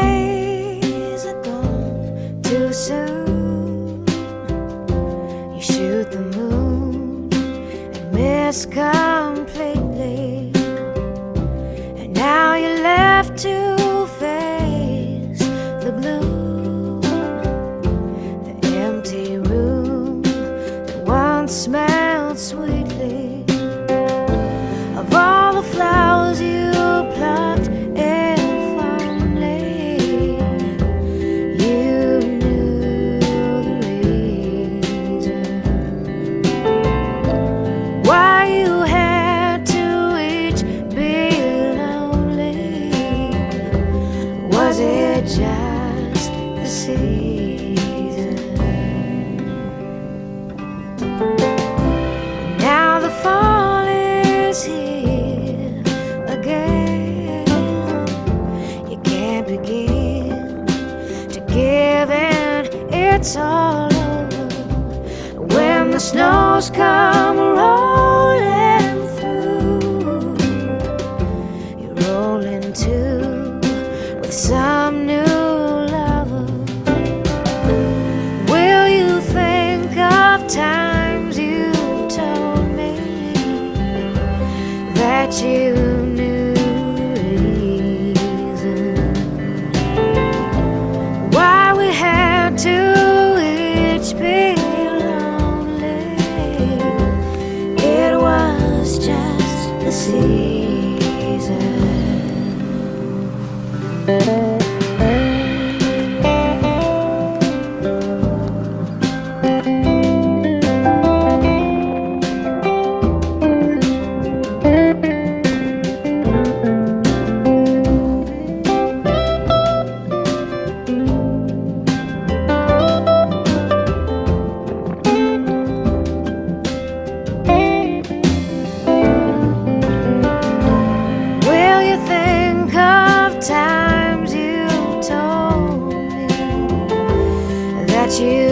days are gone too soon. You shoot the moon and miss completely, and now you're left to face the gloom, the empty room that once smelled sweetly of all the flowers you plucked. If only you knew the reason why you had to each be lonely. Was it just the season? Now the fall is here again. You can't begin to give in, it's all over. When the snows come rolling through, you're rolling too with some new lover. Will you think of times you told me that you knew the reason why we had to each be lonely? It was just the season. Will you think of times you told me that you